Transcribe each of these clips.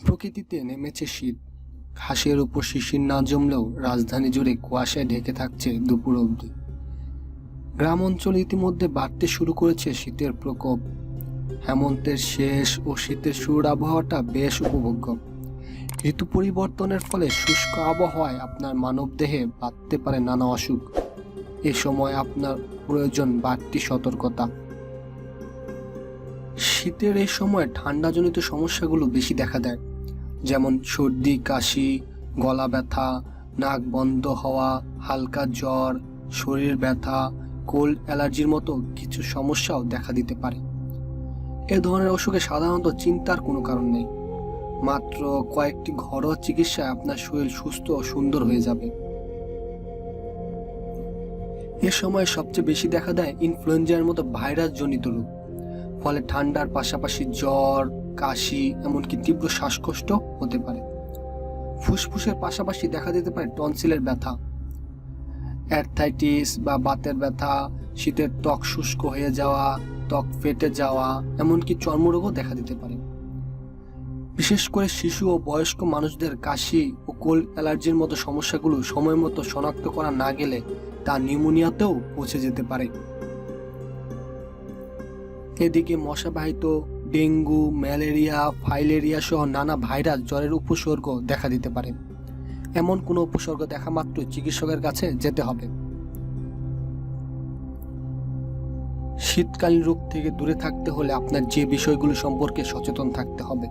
প্রকৃতিতে নেমেছে শীত। ঘাসের উপর শিশির না জমলেও রাজধানী জুড়ে কুয়াশায় ঢেকে থাকছে দুপুর অবধি। গ্রাম অঞ্চল ইতিমধ্যে বাড়তে শুরু করেছে শীতের প্রকোপ। হেমন্তের শেষ ও শীতের শুরুর আবহাওয়াটা বেশ উপভোগ্য। ঋতু পরিবর্তনের ফলে শুষ্ক আবহাওয়ায় আপনার মানবদেহে বাঁধতে পারে নানা অসুখ। এ সময় আপনার প্রয়োজন বাড়তি সতর্কতা। শীতের এই সময় ঠান্ডাজনিত সমস্যাগুলো বেশি দেখা দেয়, যেমন সর্দি, কাশি, গলা ব্যথা, নাক বন্ধ হওয়া, হালকা জ্বর, শরীর ব্যথা, কোল্ড অ্যালার্জির মতো কিছু সমস্যাও দেখা দিতে পারে। এ ধরনের অসুখে সাধারণত চিন্তার কোনো কারণ নেই। মাত্র কয়েকটি ঘরোয়া চিকিৎসায় আপনার শরীর সুস্থ ও সুন্দর হয়ে যাবে। এ সময় সবচেয়ে বেশি দেখা দেয় ইনফ্লুয়েঞ্জার মতো ভাইরাস জনিত রোগ। ফলে ঠান্ডার পাশাপাশি জ্বর, কাশি, এমনকি তীব্র শ্বাসকষ্ট হতে পারে। ফুসফুসের পাশাপাশি দেখা দিতে পারে টনসিলের ব্যথা, অ্যারথ্রাইটিস বা বাতের ব্যথা, শীতের ত্বক শুষ্ক হয়ে যাওয়া, ত্বক ফেটে যাওয়া, এমনকি চর্মরোগও দেখা দিতে পারে। বিশেষ করে শিশু ও বয়স্ক মানুষদের কাশি ও কোল্ড অ্যালার্জির মতো সমস্যাগুলো সময় মতো শনাক্ত করা না গেলে তা নিউমোনিয়াতেও পৌঁছে যেতে পারে। এদিকে মশাবাহিত ডেঙ্গু, ম্যালেরিয়া, ফাইলেরিয়া সহ নানা ভাইরাস জ্বরের উপসর্গ দেখা দিতে পারে। এমন কোনো উপসর্গ দেখা মাত্র চিকিৎসকের কাছে যেতে হবে। শীতকালীন রোগ থেকে দূরে থাকতে হলে আপনার যে বিষয়গুলো সম্পর্কে সচেতন থাকতে হবে।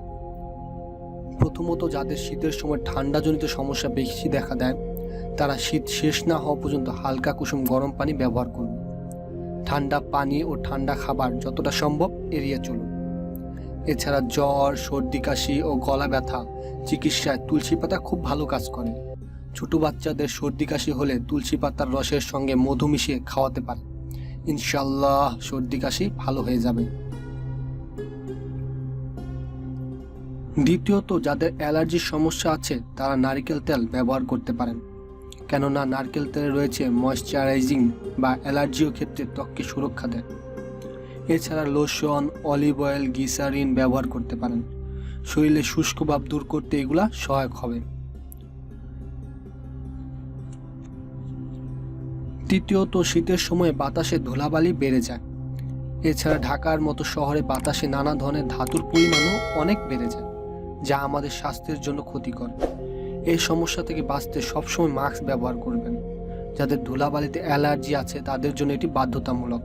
প্রথমত, যাদের শীতের সময় ঠান্ডাজনিত সমস্যা বেশি দেখা দেয় তারা শীত শেষ না হওয়া পর্যন্ত হালকা কুসুম গরম পানি ব্যবহার করুন। ঠান্ডা পানি ও ঠান্ডা খাবার যতটা সম্ভব এড়িয়ে চলুন। এছাড়া জ্বর, সর্দি, কাশি ও গলা ব্যথা চিকিৎসায় তুলসী পাতা খুব ভালো কাজ করে। ছোট বাচ্চাদের সর্দি কাশি হলে তুলসী পাতার রসের সঙ্গে মধু মিশিয়ে খাওয়াতে পারে। ইনশাল্লাহ সর্দি কাশি ভালো হয়ে যাবে। দ্বিতীয়ত, যাদের অ্যালার্জির সমস্যা আছে তারা নারকেল তেল ব্যবহার করতে পারেন, কেননা নারকেল তেলে রয়েছে ময়েশ্চারাইজিং বা অ্যালার্জিও ক্ষেত্রে ত্বককে সুরক্ষা দেয়। এছাড়া লোশন, অলিভ অয়েল, গ্লিসারিন ব্যবহার করতে পারেন। শরীরে শুষ্ক ভাব দূর করতে এগুলা সহায়ক হবে। তৃতীয়ত, শীতের সময় বাতাসে ধুলাবালি বেড়ে যায়। এছাড়া ঢাকার মতো শহরে বাতাসে নানা ধরনের ধাতুর পরিমাণও অনেক বেড়ে যায়, যা আমাদের স্বাস্থ্যের জন্য ক্ষতিকর। এই সমস্যা থেকে বাঁচতে সবসময় মাস্ক ব্যবহার করবেন। যাদের ধুলাবালিতে অ্যালার্জি আছে তাদের জন্য এটি বাধ্যতামূলক।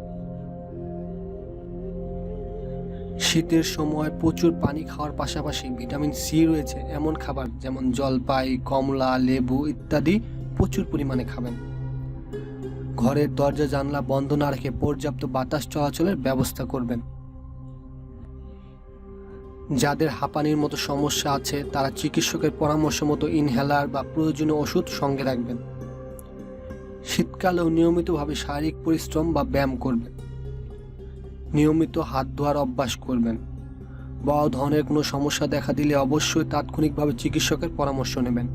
শীতের সময় প্রচুর পানি খাওয়ার পাশাপাশি ভিটামিন সি রয়েছে এমন খাবার যেমন জলপাই, কমলা, লেবু ইত্যাদি প্রচুর পরিমাণে খাবেন। ঘরের দরজা জানলা বন্ধ না রেখে পর্যাপ্ত বাতাস চলাচলের ব্যবস্থা করবেন। যাদের হাঁপানির মতো সমস্যা আছে তারা চিকিৎসকের পরামর্শ মতো ইনহেলার বা প্রয়োজনীয় ওষুধ সঙ্গে রাখবেন। শীতকালেও নিয়মিতভাবে শারীরিক পরিশ্রম বা ব্যায়াম করবেন। নিয়মিত হাত ধোয়ার অভ্যাস করবেন। বড় ধরনের কোনো সমস্যা দেখা দিলে অবশ্যই তাৎক্ষণিকভাবে চিকিৎসকের পরামর্শ নেবেন।